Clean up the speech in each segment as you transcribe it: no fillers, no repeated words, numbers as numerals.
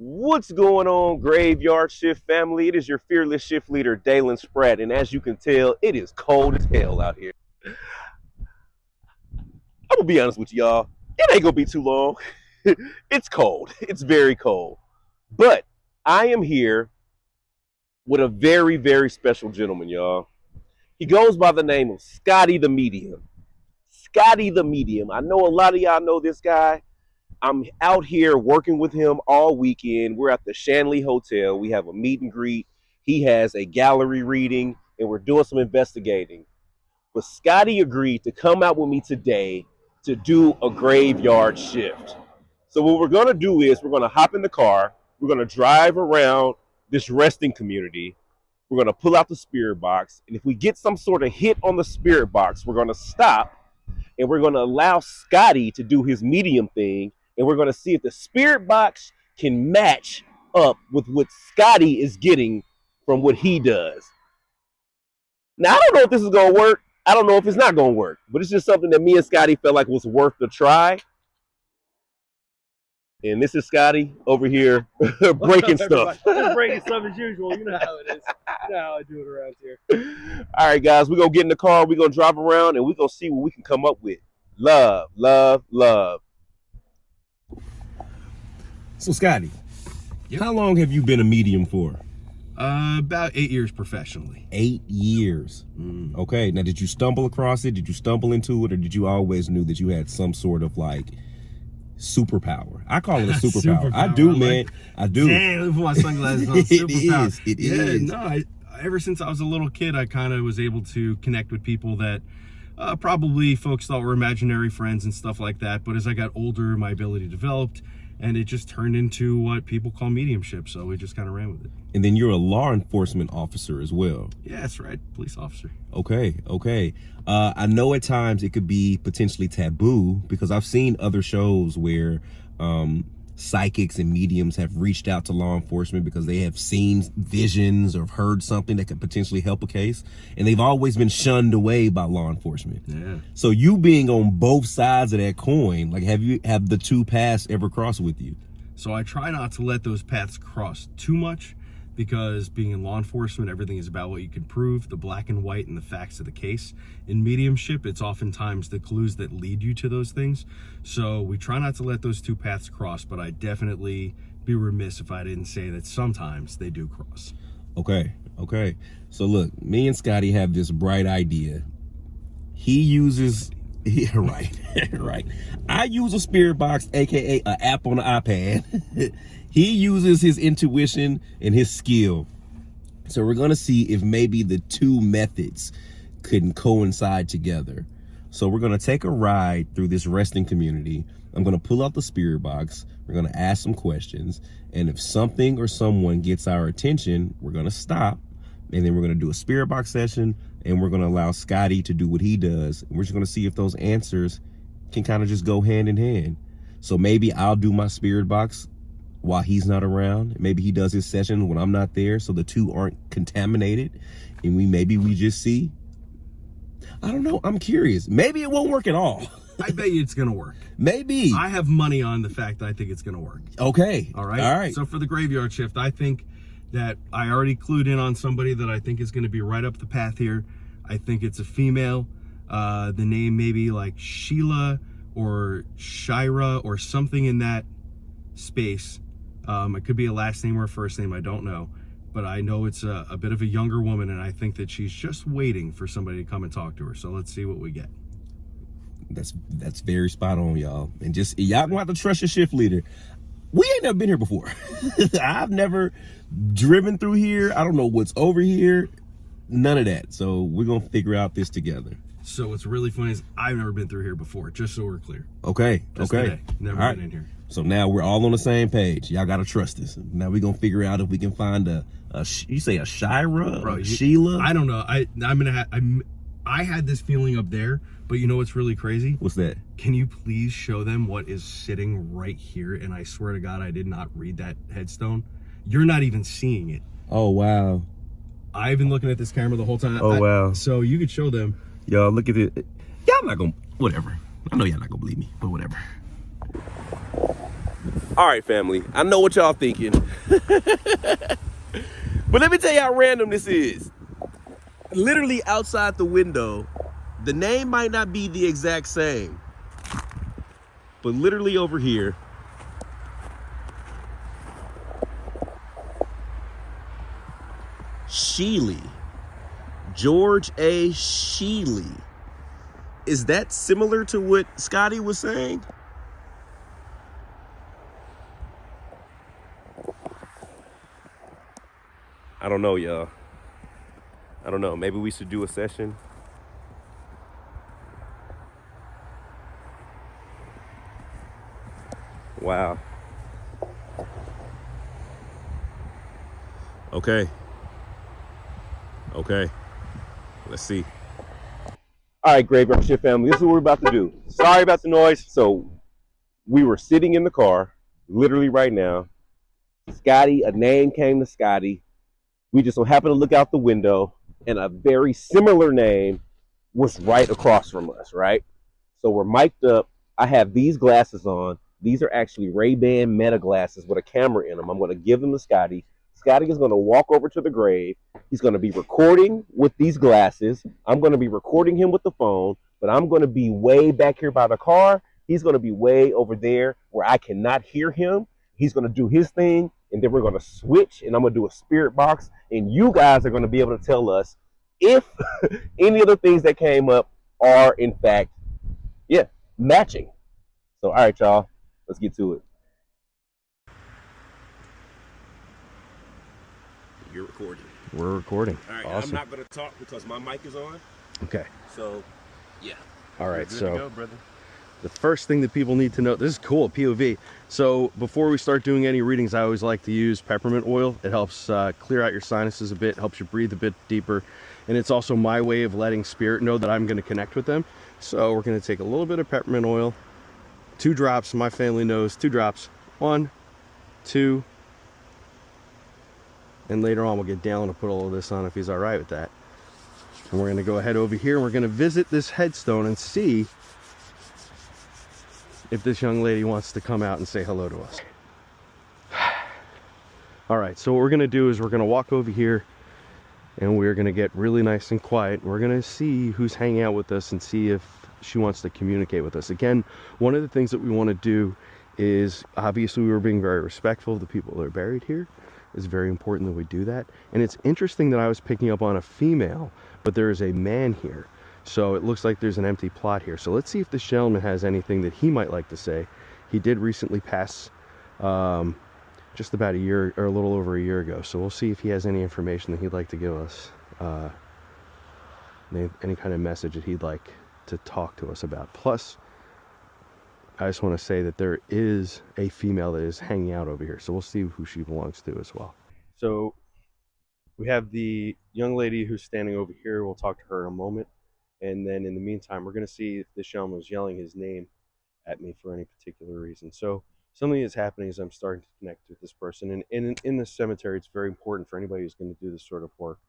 What's going on, Graveyard Shift family? It is your fearless shift leader, Dalen Spratt, and as you can tell, it is cold as hell out here. I'm gonna be honest with y'all, it ain't gonna be too long. It's cold. It's very cold. But I am here with a very, very special gentleman, y'all. He goes by the name of Scotty the Medium. Scotty the Medium. I know a lot of y'all know this guy. I'm out here working with him all weekend. We're at the Shanley Hotel. We have a meet and greet. He has a gallery reading, and we're doing some investigating. But Scotty agreed to come out with me today to do a graveyard shift. So what we're going to do is we're going to hop in the car. We're going to drive around this resting community. We're going to pull out the spirit box. And if we get some sort of hit on the spirit box, we're going to stop, and we're going to allow Scotty to do his medium thing. And we're going to see if the spirit box can match up with what Scotty is getting from what he does. Now, I don't know if this is going to work. I don't know if it's not going to work. But it's just something that me and Scotty felt like was worth the try. And this is Scotty over here breaking stuff. Just breaking stuff as usual. You know how it is. You know how I do it around here. All right, guys. We're going to get in the car. We're going to drive around, and we're going to see what we can come up with. Love, love, love. So, Scotty, How long have you been a medium for? About 8 years professionally. 8 years. Okay. Now, did you stumble across it? Did you stumble into it? Or did you always knew that you had some sort of, like, superpower? I call it a superpower. I do, man. I do. Damn, let me put my sunglasses on. Superpower. It is. No, ever since I was a little kid, I kind of was able to connect with people that probably folks thought were imaginary friends and stuff like that. But as I got older, my ability developed, and it just turned into what people call mediumship. So we just kind of ran with it. And then you're a law enforcement officer as well. Yeah, that's right. Police officer. Okay. I know at times it could be potentially taboo because I've seen other shows where psychics and mediums have reached out to law enforcement because they have seen visions or heard something that could potentially help a case, and they've always been shunned away by law enforcement. Yeah. So you being on both sides of that coin, like have the two paths ever crossed with you? So I try not to let those paths cross too much, because being in law enforcement, everything is about what you can prove, the black and white and the facts of the case. In mediumship, it's oftentimes the clues that lead you to those things. So we try not to let those two paths cross, but I'd definitely be remiss if I didn't say that sometimes they do cross. Okay. So look, me and Scotty have this bright idea. He uses... Yeah, right. I use a spirit box, aka an app on the iPad. He uses his intuition and his skill. So we're gonna see if maybe the two methods couldn't coincide together. So we're gonna take a ride through this resting community. I'm gonna pull out the spirit box. We're gonna ask some questions, and if something or someone gets our attention, we're gonna stop, and then we're gonna do a spirit box session. And we're going to allow Scotty to do what he does. And we're just going to see if those answers can kind of just go hand in hand. So maybe I'll do my spirit box while he's not around. Maybe he does his session when I'm not there, so the two aren't contaminated. And maybe we just see. I don't know. I'm curious. Maybe it won't work at all. I bet you it's going to work. Maybe. I have money on the fact that I think it's going to work. Okay. All right. So for the graveyard shift, I think that I already clued in on somebody that I think is going to be right up the path here. I think it's a female. The name maybe like Sheila or Shira or something in that space. It could be a last name or a first name. I don't know. But I know it's a bit of a younger woman, and I think that she's just waiting for somebody to come and talk to her. So let's see what we get. That's very spot on, y'all. And just, y'all gonna have to trust your shift leader. We ain't never been here before. I've never driven through here. I don't know what's over here. None of that. So we're going to figure out this together. So what's really funny is I've never been through here before, just so we're clear. Okay. Today. Never been in here. So now we're all on the same page. Y'all got to trust us. Now we're going to figure out if we can find you say a Shira? Bro, Sheila? I don't know. I had this feeling up there, but you know what's really crazy? What's that? Can you please show them what is sitting right here? And I swear to God, I did not read that headstone. You're not even seeing it. Oh, wow. I've been looking at this camera the whole time. Oh, wow. So you could show them. Y'all, look at it. Y'all not going to, whatever. I know y'all not going to believe me, but whatever. All right, family, I know what y'all thinking. But let me tell you how random this is. Literally outside the window, the name might not be the exact same, but literally over here, Shanley, George A. Shanley. Is that similar to what Scotty was saying? I don't know, y'all. I don't know. Maybe we should do a session. Wow. Okay. Okay. Let's see. All right, Graveyard Shift family, this is what we're about to do. Sorry about the noise. So we were sitting in the car, literally right now. Scotty, a name came to Scotty. We just so happened to look out the window, and a very similar name was right across from us, right? So we're mic'd up. I have these glasses on. These are actually Ray-Ban Meta glasses with a camera in them. I'm going to give them to Scotty. Scotty is going to walk over to the grave. He's going to be recording with these glasses. I'm going to be recording him with the phone, but I'm going to be way back here by the car. He's going to be way over there where I cannot hear him. He's going to do his thing, and then we're going to switch, and I'm going to do a spirit box, and you guys are going to be able to tell us if any of the things that came up are, in fact, matching. So, all right, y'all, let's get to it. You're recording. We're recording. All right, awesome. I'm not going to talk because my mic is on. Okay. So, yeah. All right, Good so to go, brother. the first thing that people need to know, this is cool, POV. So before we start doing any readings, I always like to use peppermint oil. It helps clear out your sinuses a bit, helps you breathe a bit deeper. And it's also my way of letting spirit know that I'm going to connect with them. So we're going to take a little bit of peppermint oil, 2 drops, my family knows, 2 drops, 1, 2, and later on we'll get Dalen to put all of this on if he's all right with that. And we're going to go ahead over here and we're going to visit this headstone and see if this young lady wants to come out and say hello to us. All right, so what we're going to do is we're going to walk over here and we're going to get really nice and quiet. We're going to see who's hanging out with us and see if she wants to communicate with us. Again, one of the things that we want to do is, obviously we were being very respectful of the people that are buried here. It's very important that we do that. And it's interesting that I was picking up on a female, but there is a man here. So it looks like there's an empty plot here. So let's see if this gentleman has anything that he might like to say. He did recently pass just about a year, or a little over a year ago. So we'll see if he has any information that he'd like to give us. Any kind of message that he'd like to talk to us about. Plus, I just want to say that there is a female that is hanging out over here. So we'll see who she belongs to as well. So we have the young lady who's standing over here. We'll talk to her in a moment. And then in the meantime, we're going to see if this gentleman was yelling his name at me for any particular reason. So something that's happening is I'm starting to connect with this person. And in the cemetery, it's very important for anybody who's going to do this sort of work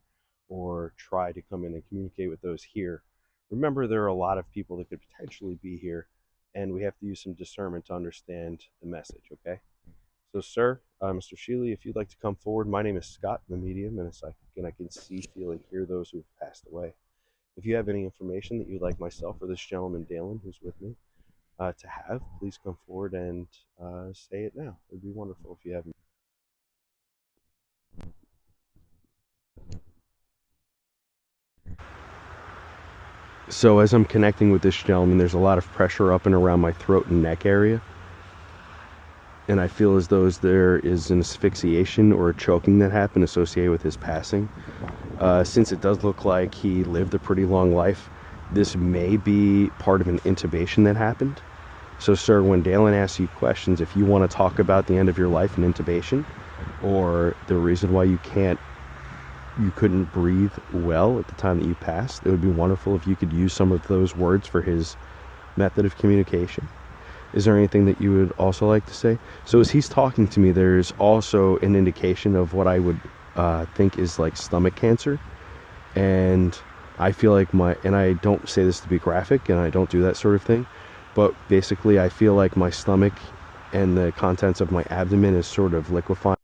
or try to come in and communicate with those here. Remember, there are a lot of people that could potentially be here, and we have to use some discernment to understand the message, okay? So, sir, Mr. Shanley, if you'd like to come forward, my name is Scott, I'm a medium and a psychic, and I can see, feel, and hear those who have passed away. If you have any information that you'd like myself or this gentleman, Dalen, who's with me, to have, please come forward and say it now. It would be wonderful if you have. So as I'm connecting with this gentleman, there's a lot of pressure up and around my throat and neck area. And I feel as though there is an asphyxiation or a choking that happened associated with his passing. Since it does look like he lived a pretty long life, this may be part of an intubation that happened. So, sir, when Dalen asks you questions, if you want to talk about the end of your life and intubation, or the reason why you couldn't breathe well at the time that you passed, it would be wonderful if you could use some of those words for his method of communication. Is there anything that you would also like to say? So as he's talking to me, there's also an indication of what I would think is like stomach cancer. And I feel like and I don't say this to be graphic, and I don't do that sort of thing, but basically I feel like my stomach and the contents of my abdomen is sort of liquefying.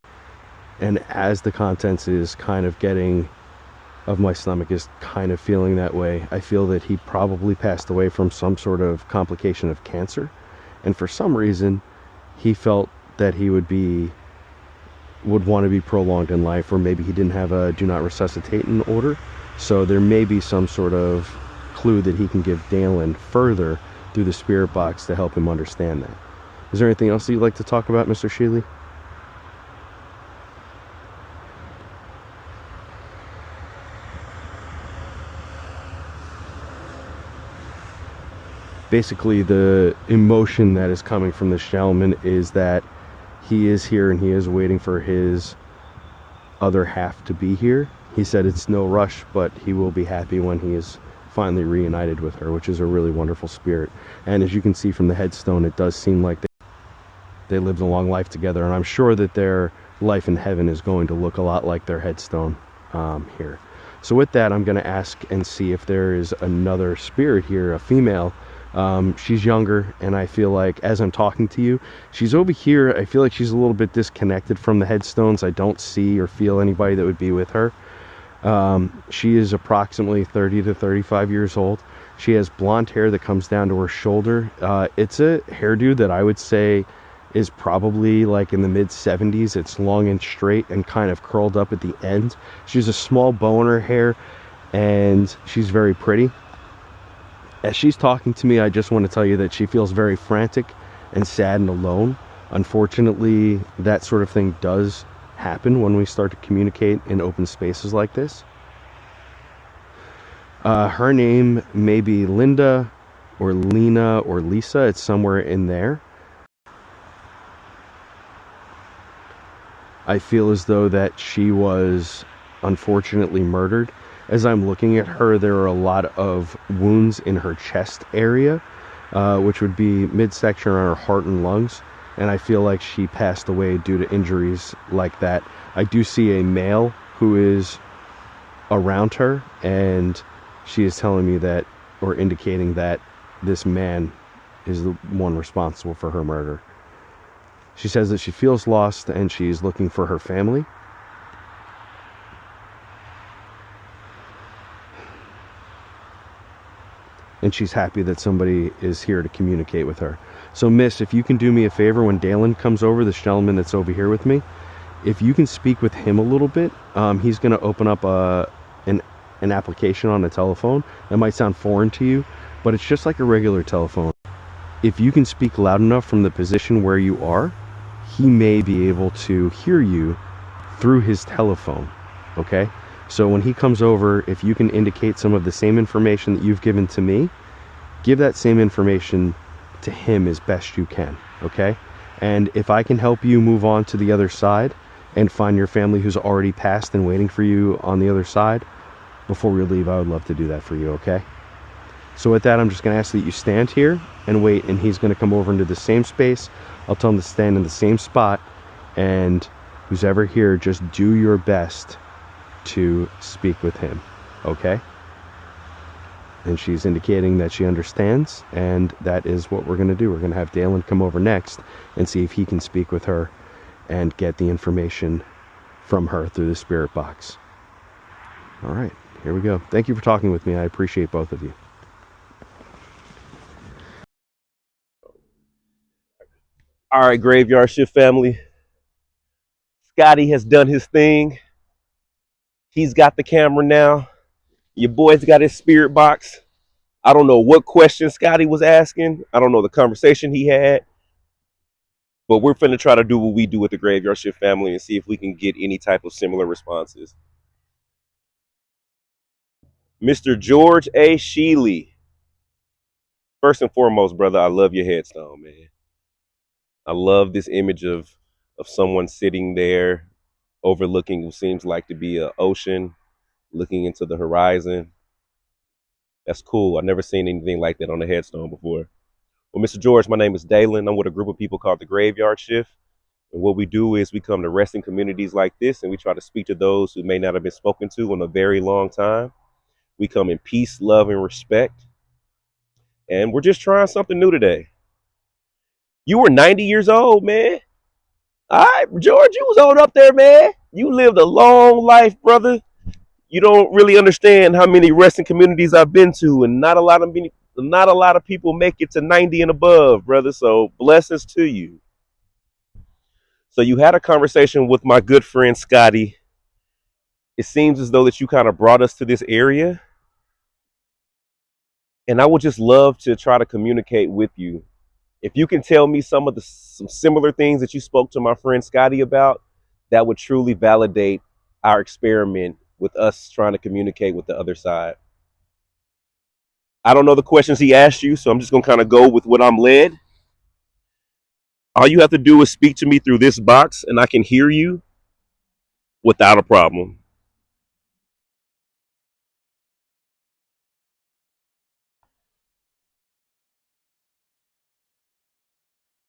And as the contents is kind of getting of my stomach is kind of feeling that way, I feel that he probably passed away from some sort of complication of cancer. And for some reason, he felt that he would want to be prolonged in life, or maybe he didn't have a do not resuscitate in order. So there may be some sort of clue that he can give Dalen further through the spirit box to help him understand that. Is there anything else that you'd like to talk about, Mr. Shanley? Basically, the emotion that is coming from this gentleman is that he is here and he is waiting for his other half to be here. He said it's no rush, but he will be happy when he is finally reunited with her, which is a really wonderful spirit. And as you can see from the headstone, it does seem like they lived a long life together, and I'm sure that their life in heaven is going to look a lot like their headstone here. So with that, I'm going to ask and see if there is another spirit here, a female. She's younger, and I feel like as I'm talking to you, she's over here. I feel like she's a little bit disconnected from the headstones. I don't see or feel anybody that would be with her. She is approximately 30 to 35 years old. She has blonde hair that comes down to her shoulder. It's a hairdo that I would say is probably like in the mid 70s. It's long and straight and kind of curled up at the end. She has a small bow in her hair, and she's very pretty. As she's talking to me, I just want to tell you that she feels very frantic and sad and alone. Unfortunately, that sort of thing does happen when we start to communicate in open spaces like this. Her name may be Linda or Lena or Lisa. It's somewhere in there. I feel as though that she was unfortunately murdered. As I'm looking at her, there are a lot of wounds in her chest area, which would be midsection around her heart and lungs. And I feel like she passed away due to injuries like that. I do see a male who is around her, and she is telling me that, or indicating that, this man is the one responsible for her murder. She says that she feels lost and she's looking for her family. And she's happy that somebody is here to communicate with her. So, miss, if you can do me a favor, when Dalen comes over, this gentleman that's over here with me, if you can speak with him a little bit, he's going to open up an application on a telephone. That might sound foreign to you, but it's just like a regular telephone. If you can speak loud enough from the position where you are, he may be able to hear you through his telephone, okay? So when he comes over, if you can indicate some of the same information that you've given to me, give that same information to him as best you can, okay? And if I can help you move on to the other side and find your family who's already passed and waiting for you on the other side, before we leave, I would love to do that for you, okay? So with that, I'm just going to ask that you stand here and wait, and he's going to come over into the same space. I'll tell him to stand in the same spot, and who's ever here, just do your best to speak with him, okay? And she's indicating that she understands, and that is what we're going to do. We're going to have Dalen come over next and see if he can speak with her and get the information from her through the spirit box. All right, here we go. Thank you for talking with me. I appreciate both of you. All right, Graveyard Shift family. Scotty has done his thing. He's got the camera now. Your boy's got his spirit box. I don't know what question Scotty was asking. I don't know the conversation he had. But we're finna try to do what we do with the Graveyard Shift family and see if we can get any type of similar responses. Mr. George A. Sheely. First and foremost, brother, I love your headstone, man. I love this image of someone sitting there overlooking what seems like to be an ocean, looking into the horizon. That's cool. I've never seen anything like that on a headstone before. Well, Mr. George, my name is Dalen. I'm with a group of people called the Graveyard Shift. And what we do is we come to resting communities like this, and we try to speak to those who may not have been spoken to in a very long time. We come in peace, love, and respect. And we're just trying something new today. You were 90 years old, man. All right, George, you was on up there, man. You lived a long life, brother. You don't really understand how many resting communities I've been to, and not a lot of people make it to 90 and above, brother. So blessings to you. So you had a conversation with my good friend Scotty. It seems as though that you kind of brought us to this area, and I would just love to try to communicate with you. If you can tell me some similar things that you spoke to my friend Scotty about, that would truly validate our experiment with us trying to communicate with the other side. I don't know the questions he asked you, so I'm just gonna kind of go with what I'm led. All you have to do is speak to me through this box, and I can hear you without a problem.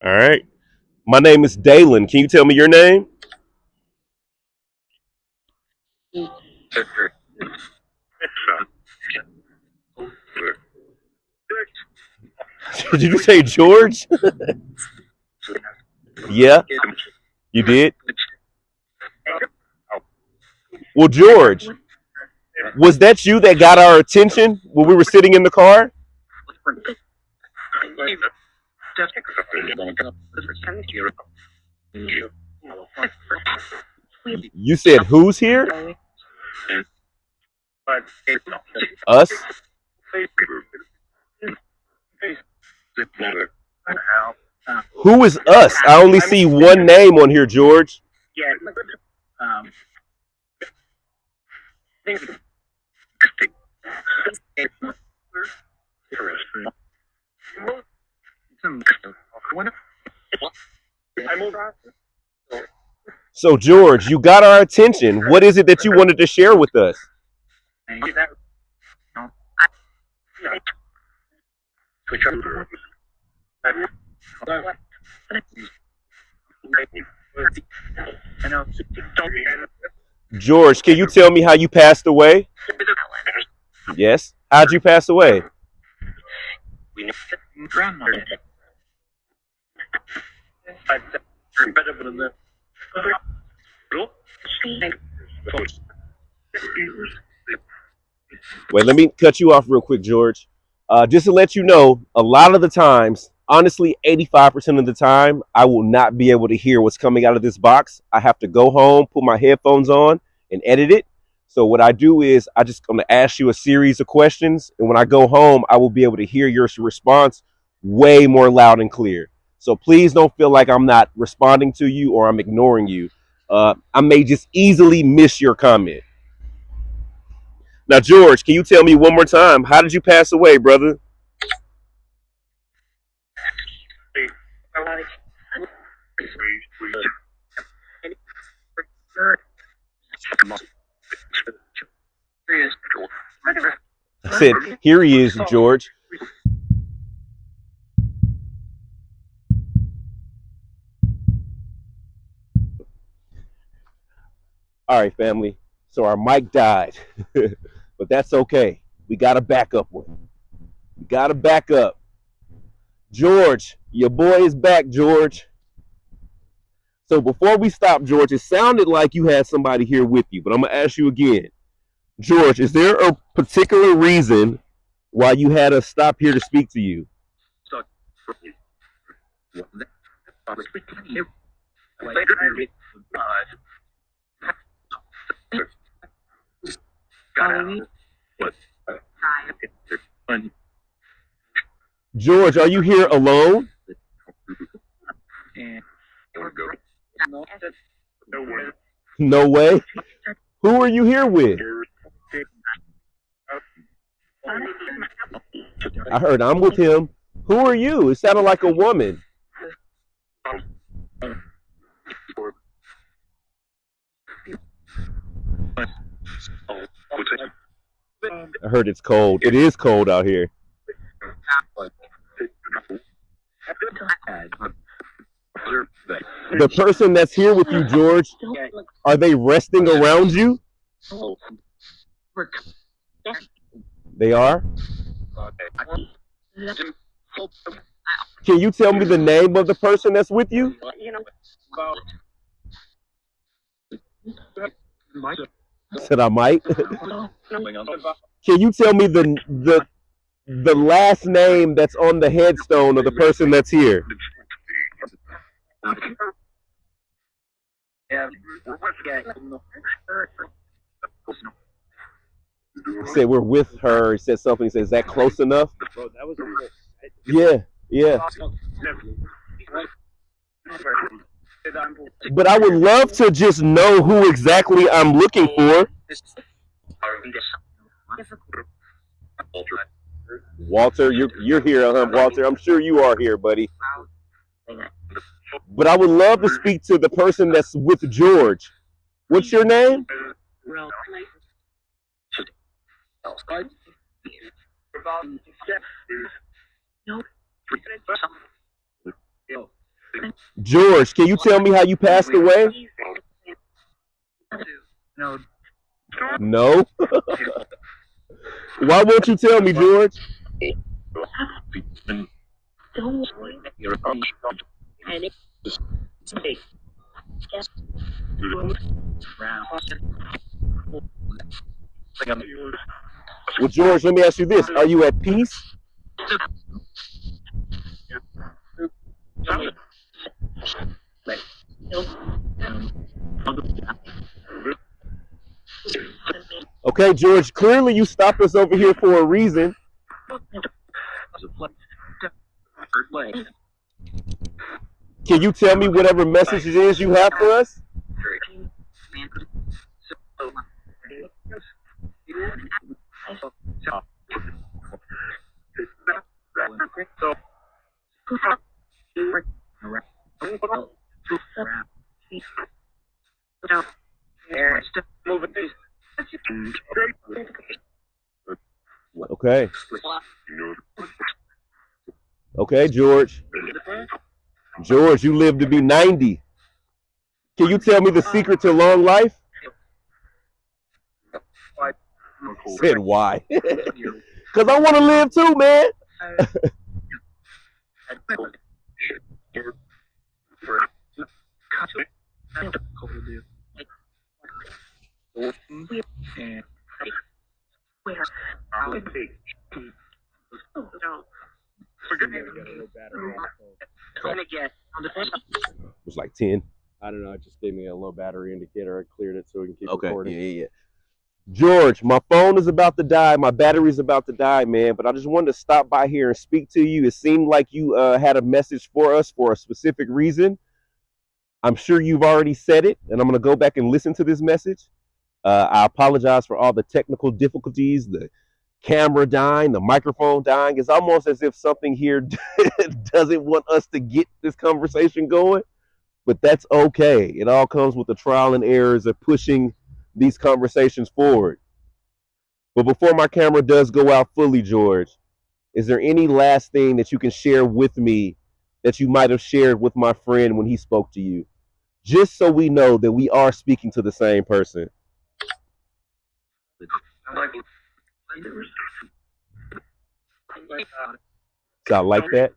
All right. My name is Dalen. Can you tell me your name? Did you say George? Yeah, you did. Well, George, was that you that got our attention when we were sitting in the car? You said who's here? Us? Who is us? I only see one name on here, George. So, George, you got our attention. What is it that you wanted to share with us? George, can you tell me how you passed away? Yes. How'd you pass away? Wait, let me cut you off real quick, George. Just to let you know, a lot of the times, honestly, 85% of the time, I will not be able to hear what's coming out of this box. I have to go home, put my headphones on, and edit it. So what I do is I just going to ask you a series of questions, and when I go home, I will be able to hear your response way more loud and clear. So please don't feel like I'm not responding to you or I'm ignoring you. I may just easily miss your comment. Now, George, can you tell me one more time? How did you pass away, brother? I said, here he is, George. All right, family. So our mic died, but that's okay. We got a backup one. We got a backup. George, your boy is back, George. So before we stop, George, it sounded like you had somebody here with you, but I'm going to ask you again. George, is there a particular reason why you had us stop here to speak to you? George, are you here alone? No way. Who are you here with? I heard I'm with him. Who are you? It sounded like a woman. I heard it's cold. It is cold out here. The person that's here with you, George, are they resting around you? They are? Can you tell me the name of the person that's with you? Said I might. Can you tell me the last name that's on the headstone of the person that's here? He said we're with her. He said something. He said, "Is that close enough?" Bro, that was Yeah, yeah. But I would love to just know who exactly I'm looking for. Walter, you're here, huh, Walter? I'm sure you are here, buddy. But I would love to speak to the person that's with George. What's your name? George, can you tell me how you passed away? No. Why won't you tell me, George? Well, George, let me ask you this. Are you at peace? Okay, George, clearly you stopped us over here for a reason. Can you tell me whatever message it is you have for us? Okay. Okay, George. George, you live to be 90. Can you tell me the secret to long life? Said why? Because I want to live too, man. It was like 10. I don't know. It just gave me a low battery indicator. I cleared it so we can keep Okay. recording. Yeah. George, my phone is about to die. My battery's about to die, man. But I just wanted to stop by here and speak to you. It seemed like you had a message for us for a specific reason. I'm sure you've already said it, and I'm going to go back and listen to this message. I apologize for all the technical difficulties, the camera dying, the microphone dying. It's almost as if something here doesn't want us to get this conversation going, but that's okay. It all comes with the trial and errors of pushing these conversations forward. But before my camera does go out fully, George, is there any last thing that you can share with me that you might have shared with my friend when he spoke to you? Just so we know that we are speaking to the same person. So I like that.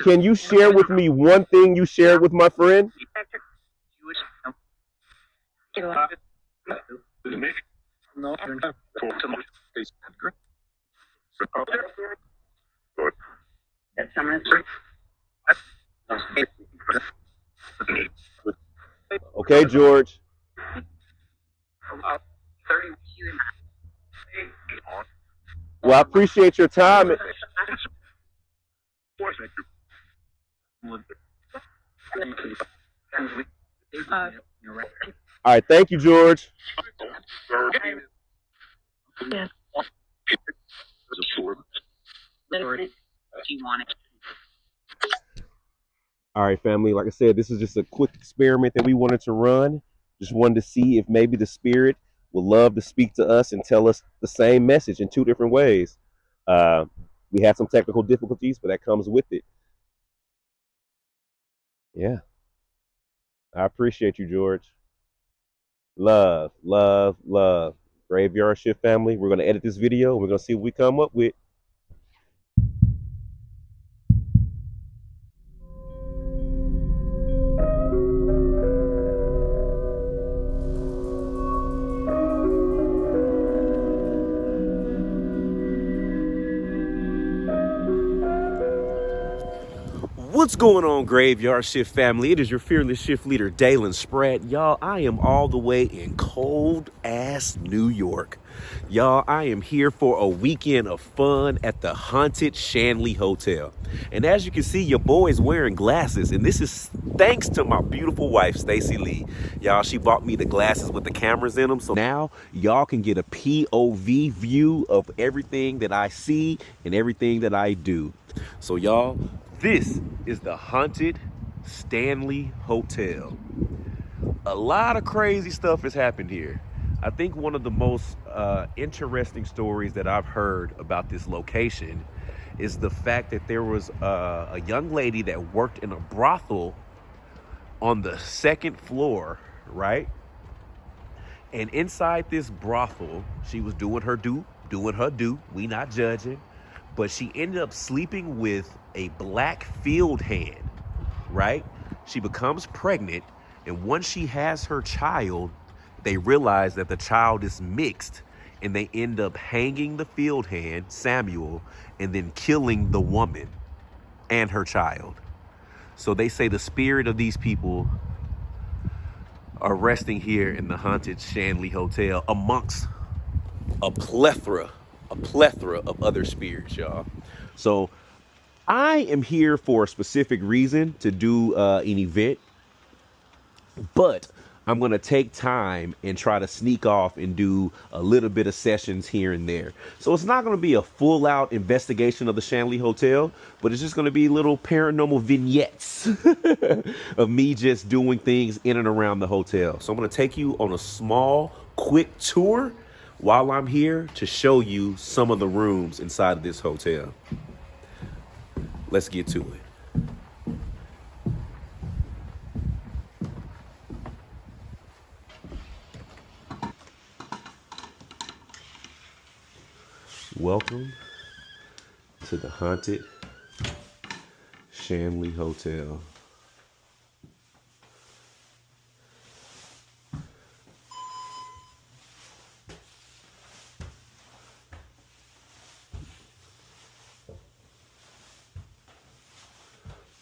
Can you share with me one thing you shared with my friend? Okay, George. Well, I appreciate your time. All right, thank you, George. All right, family. Like I said, this is just a quick experiment that we wanted to run. Just wanted to see if maybe the spirit would love to speak to us and tell us the same message in two different ways. We had some technical difficulties, but that comes with it. Yeah. I appreciate you, George. Love, love, love. Graveyard Shift family. We're gonna edit this video. We're gonna see what we come up with. What's going on, Graveyard Shift family? It is your fearless shift leader, Dalen Spratt. Y'all, I am all the way in cold-ass New York. Y'all, I am here for a weekend of fun at the Haunted Shanley Hotel. And as you can see, your boy's wearing glasses. And this is thanks to my beautiful wife, Stacy Lee. Y'all, she bought me the glasses with the cameras in them. So now y'all can get a POV view of everything that I see and everything that I do. So y'all, this is the Haunted Shanley Hotel. A lot of crazy stuff has happened here. I think one of the most interesting stories that I've heard about this location is the fact that there was a young lady that worked in a brothel on the second floor, right? And inside this brothel, she was doing her do. We not judging. But she ended up sleeping with a black field hand, right? She becomes pregnant, and once she has her child, they realize that the child is mixed, and they end up hanging the field hand, Samuel, and then killing the woman and her child. So they say the spirit of these people are resting here in the Haunted Shanley Hotel amongst a plethora of other spirits, y'all. So I am here for a specific reason to do an event, but I'm going to take time and try to sneak off and do a little bit of sessions here and there. So it's not going to be a full out investigation of the Shanley Hotel, but it's just going to be little paranormal vignettes of me just doing things in and around the hotel. So I'm going to take you on a small, quick tour while I'm here to show you some of the rooms inside of this hotel. Let's get to it. Welcome to the Haunted Shanley Hotel.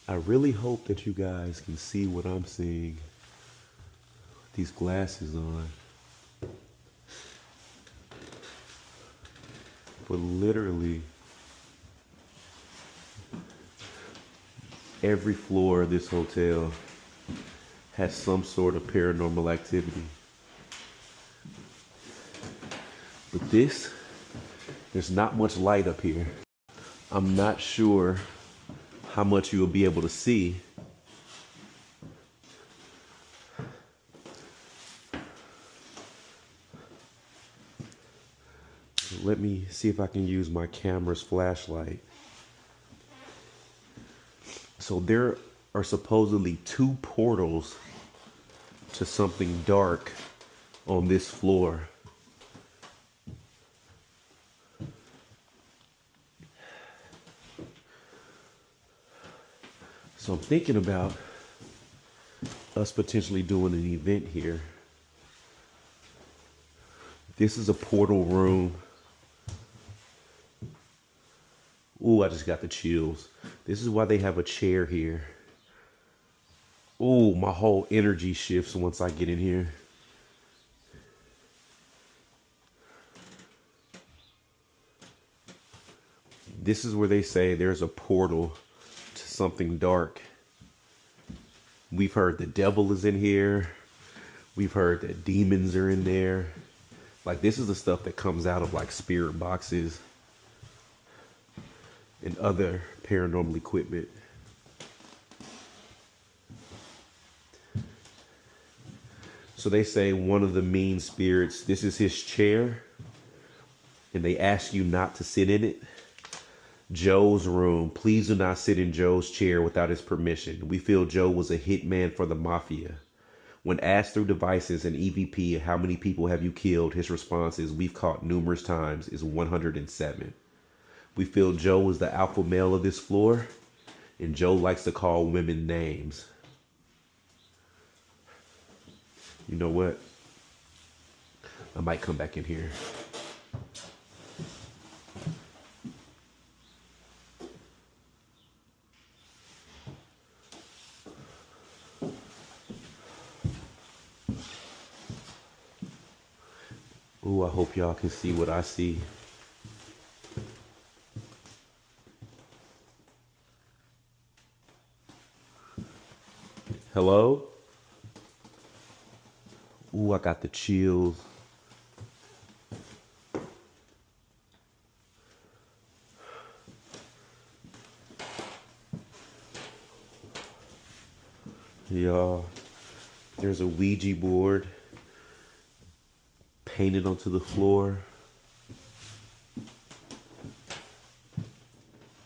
I really hope that you guys can see what I'm seeing with these glasses on. But literally, every floor of this hotel has some sort of paranormal activity. But there's not much light up here. I'm not sure how much you will be able to see. Let me see if I can use my camera's flashlight. So there are supposedly 2 portals to something dark on this floor. So I'm thinking about us potentially doing an event here. This is a portal room. Ooh, I just got the chills. This is why they have a chair here. Ooh, my whole energy shifts once I get in here. This is where they say there's a portal to something dark. We've heard the devil is in here. We've heard that demons are in there. Like, this is the stuff that comes out of like spirit boxes and other paranormal equipment. So they say one of the mean spirits, this is his chair, and they ask you not to sit in it. Joe's room, please do not sit in Joe's chair without his permission. We feel Joe was a hitman for the mafia. When asked through devices and EVP, how many people have you killed? His response is, we've caught numerous times, is 107. We feel Joe is the alpha male of this floor, and Joe likes to call women names. You know what? I might come back in here. Ooh, I hope y'all can see what I see. Hello? Ooh, I got the chills. Y'all, there's a Ouija board painted onto the floor.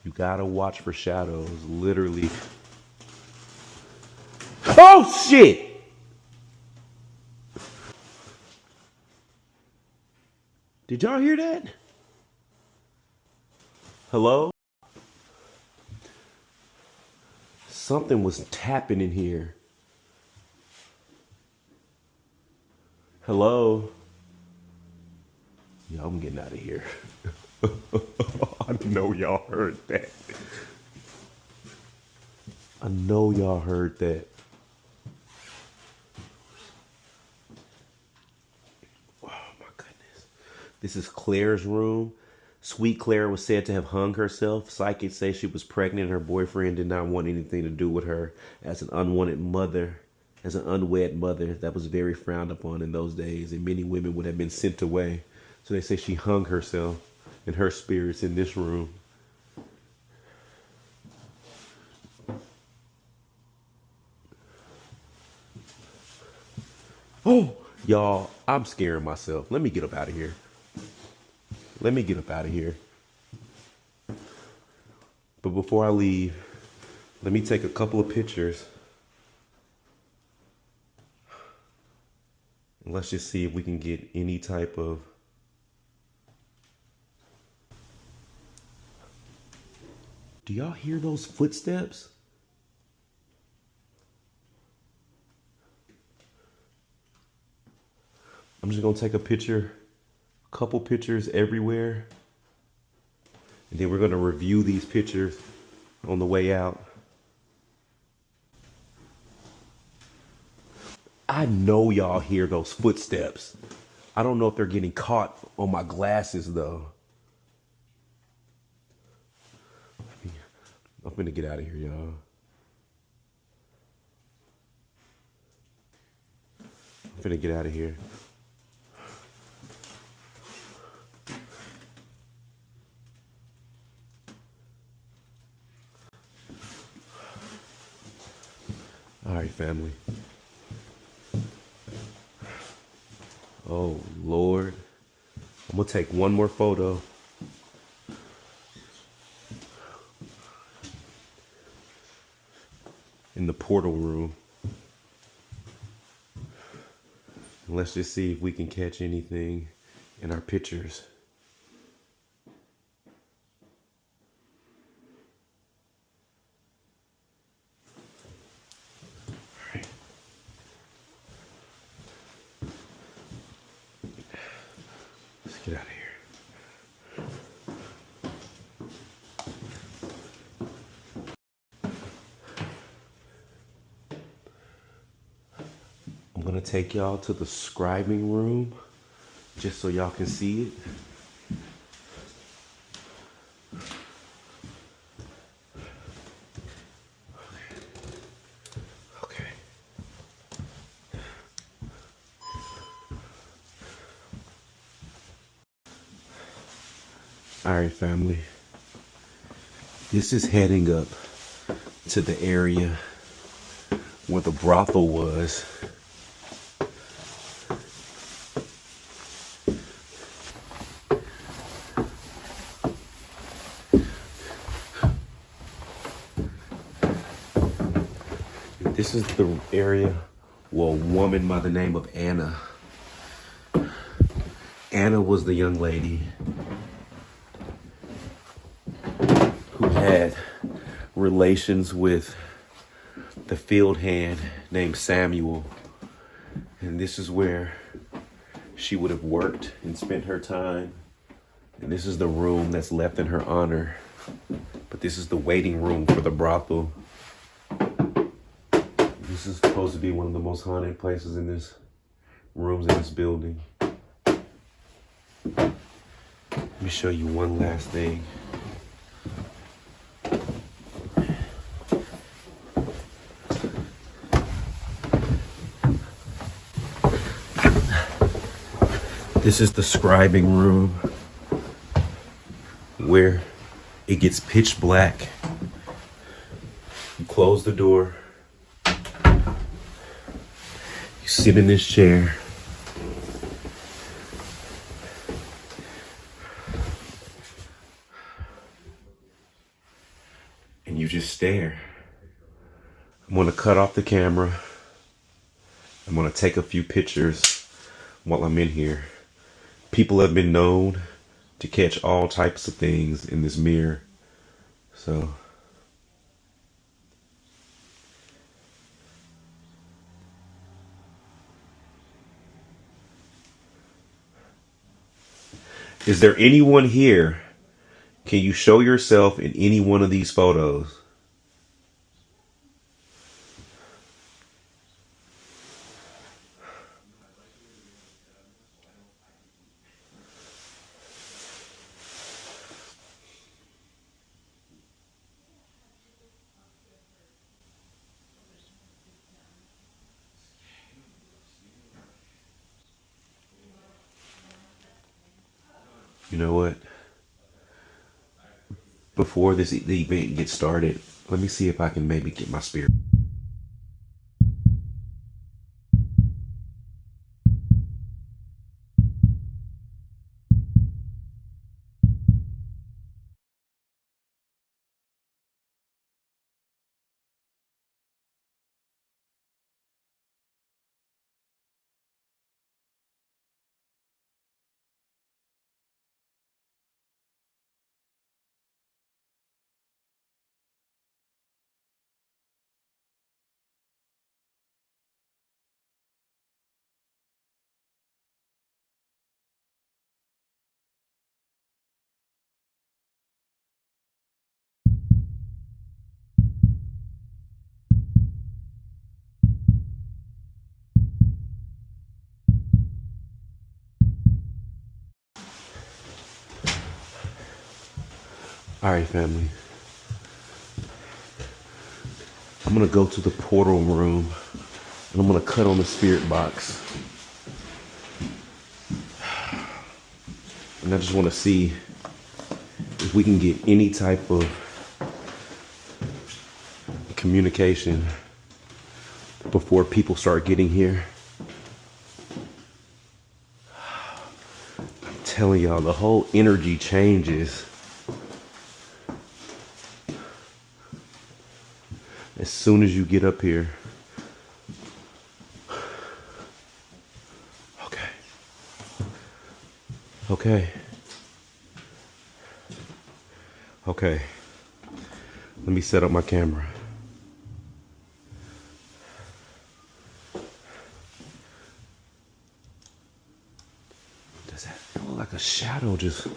You gotta watch for shadows, literally. Oh shit! Did y'all hear that? Hello? Something was tapping in here. Hello? Yeah, I'm getting out of here. I know y'all heard that. I know y'all heard that. Oh my goodness. This is Claire's room. Sweet Claire was said to have hung herself. Psychics say she was pregnant and her boyfriend did not want anything to do with her as an unwanted mother. As an unwed mother, that was very frowned upon in those days, and many women would have been sent away. So they say she hung herself and her spirits in this room. Oh, y'all, I'm scaring myself. Let me get up out of here. Let me get up out of here. But before I leave, let me take a couple of pictures. And let's just see if we can get any type of... Do y'all hear those footsteps? I'm just gonna take a picture, a couple pictures everywhere. And then we're gonna review these pictures on the way out. I know y'all hear those footsteps. I don't know if they're getting caught on my glasses though. I'm gonna get out of here, y'all. I'm gonna get out of here. All right, family. Oh, Lord. I'm gonna take one more photo. In the portal room. And let's just see if we can catch anything in our pictures. All right. Let's get out of here. I'm gonna take y'all to the scribing room just so y'all can see it. Okay. All right, family. This is heading up to the area where the brothel was. This is the area Well, a woman by the name of Anna. Anna was the young lady who had relations with the field hand named Samuel. And this is where she would have worked and spent her time. And this is the room that's left in her honor. But this is the waiting room for the brothel. This is supposed to be one of the most haunted places in this rooms in this building. Let me show you one last thing. This is the scribing room where it gets pitch black. You close the door. You sit in this chair. And you just stare. I'm gonna cut off the camera. I'm gonna take a few pictures while I'm in here. People have been known to catch all types of things in this mirror. So is there anyone here? Can you show yourself in any one of these photos? You know what? Before the event gets started, let me see if I can maybe get my spirit. All right, family. I'm gonna go to the portal room and I'm gonna cut on the spirit box. And I just wanna see if we can get any type of communication before people start getting here. I'm telling y'all, the whole energy changes as soon as you get up here. Okay. Okay. Okay. Let me set up my camera. Does that feel like a shadow just...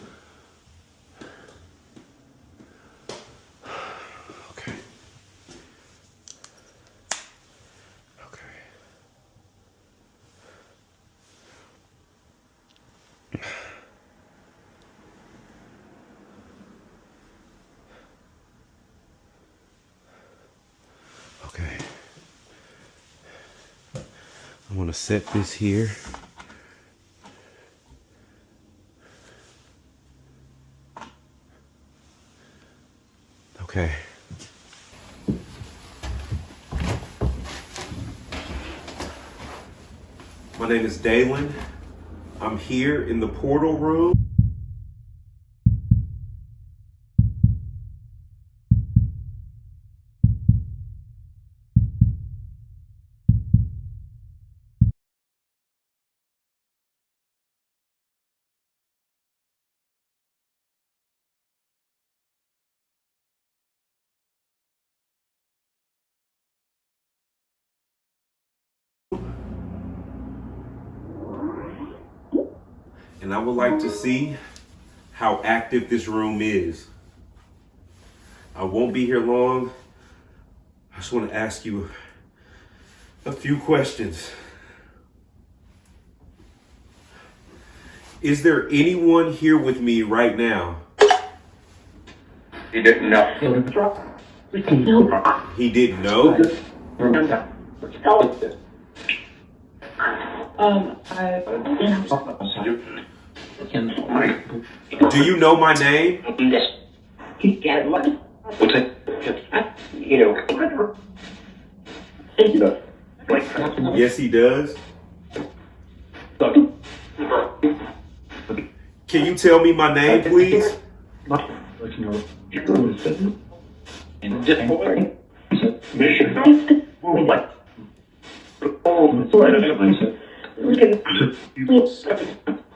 I'm gonna set this here. Okay. My name is Dalen. I'm here in the portal room. And I would like to see how active this room is. I won't be here long. I just want to ask you a few questions. Is there anyone here with me right now? He didn't know. He didn't know? Do you know my name? Yes, he does. Can you tell me my name, please?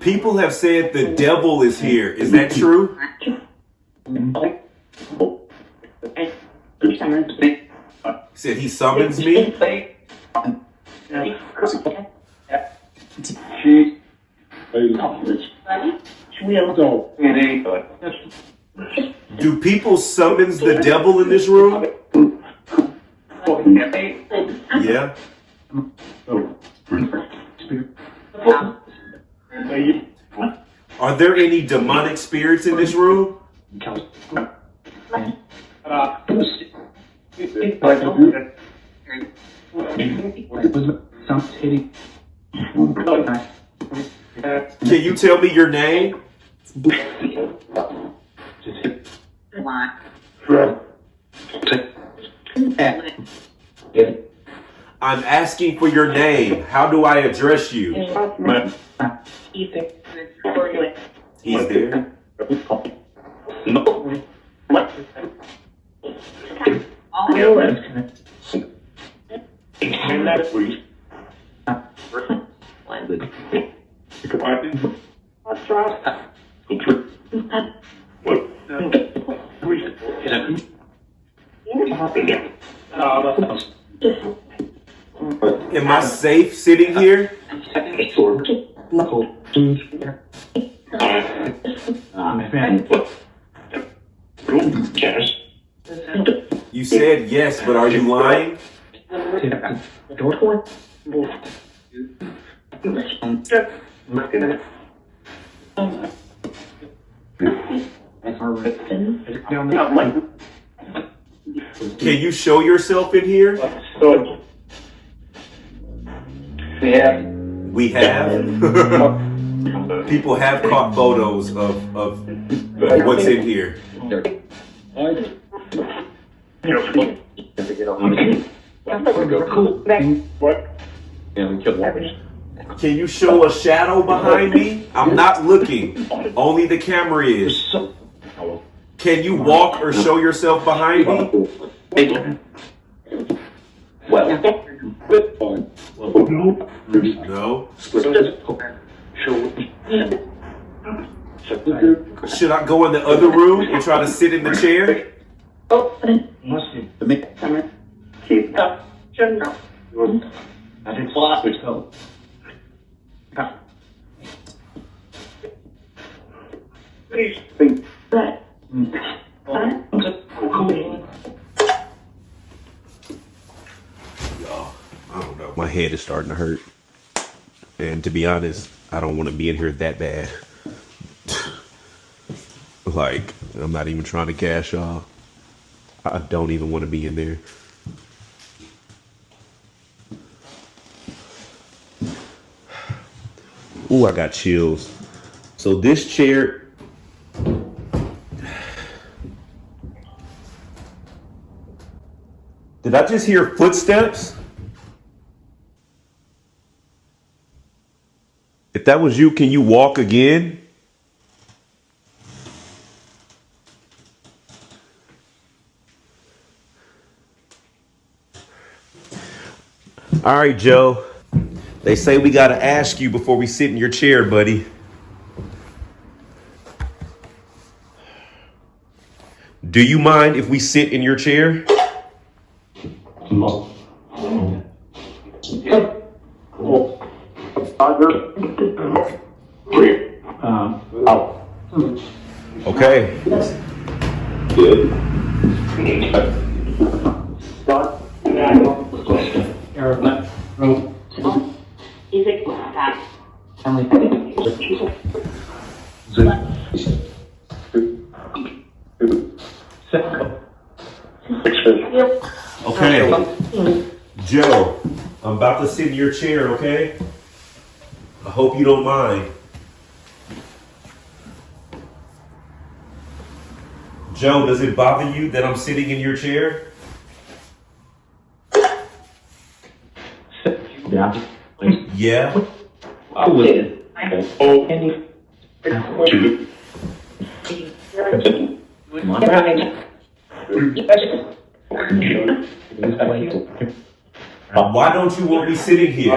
People have said the devil is here. Is that true? Said he summons me? Do people summons the devil in this room? Yeah. Are there any demonic spirits in this room? Can you tell me your name? I'm asking for your name. How do I address you? He's there. Am I safe sitting here? You said yes, but are you lying? Can you show yourself in here? We have? People have caught photos of what's in here. Can you show a shadow behind me? I'm not looking. Only the camera is. Can you walk or show yourself behind me? No. Should I go in the other room and try to sit in the chair? I don't know. My head is starting to hurt. And to be honest, I don't want to be in here that bad. Like, I'm not even trying to cash y'all. I don't even want to be in there. Ooh, I got chills. So this chair, did I just hear footsteps? If that was you, can you walk again? All right, Joe. They say we got to ask you before we sit in your chair, buddy. Do you mind if we sit in your chair? No. Okay. Okay. Joe, I'm about to sit in your chair, okay? I hope you don't mind. Joe, does it bother you that I'm sitting in your chair? Yeah? Why don't you want me sitting here?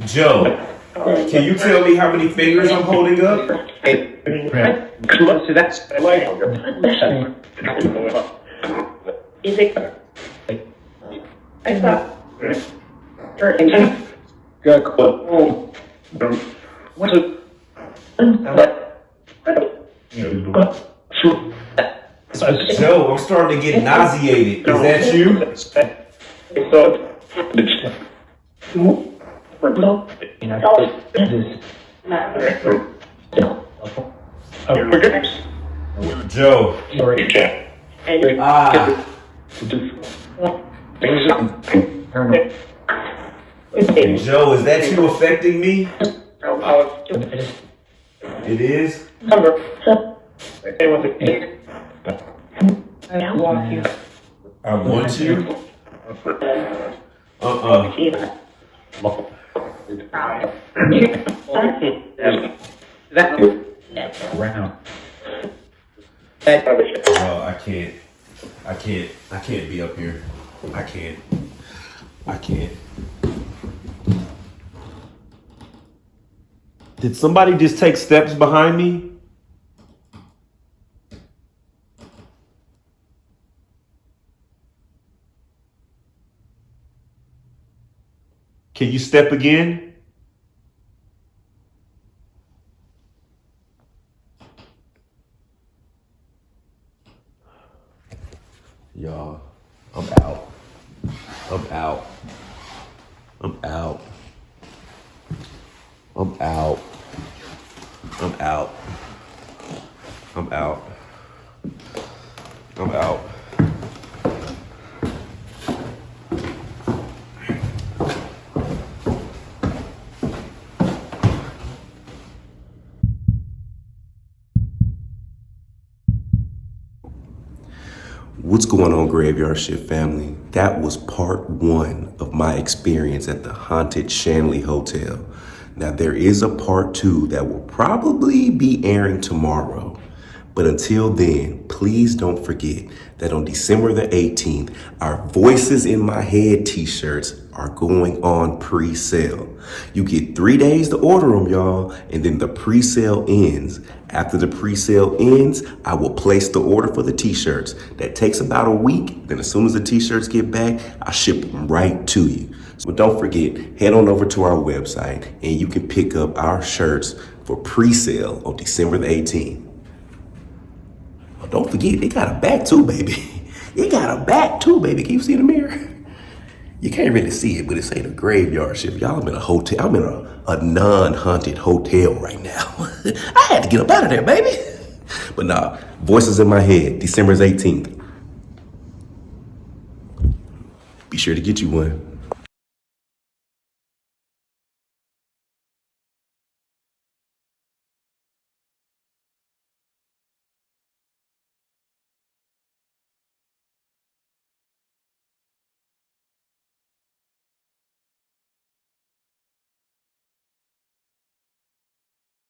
Joe, can you tell me how many fingers I'm holding up? Joe, I'm starting to get nauseated. Is that you? Joe. Joe, is that you affecting me? It is? I want you? No, I can't be up here. I can't. Did somebody just take steps behind me? Can you step again? Y'all, I'm out. I'm out. I'm out. I'm out. I'm out. I'm out. I'm out. What's going on, Graveyard Shift family? That was part 1 of my experience at the Haunted Shanley Hotel. Now there is a part 2 that will probably be airing tomorrow. But until then, please don't forget that on December the 18th, our Voices in My Head t-shirts are going on pre-sale. You get 3 days to order them, y'all, and then the pre-sale ends. After the pre-sale ends, I will place the order for the t-shirts. That takes about a week. Then as soon as the t-shirts get back, I'll ship them right to you. So don't forget, head on over to our website and you can pick up our shirts for pre-sale on December the 18th. Oh, don't forget, it got a back too, baby. It got a back too, baby. Can you see in the mirror? You can't really see it, but it's ain't a graveyard shift. Y'all, I'm in a hotel. I'm in a non-haunted hotel right now. I had to get up out of there, baby. But nah, Voices in My Head, December 18th. Be sure to get you one.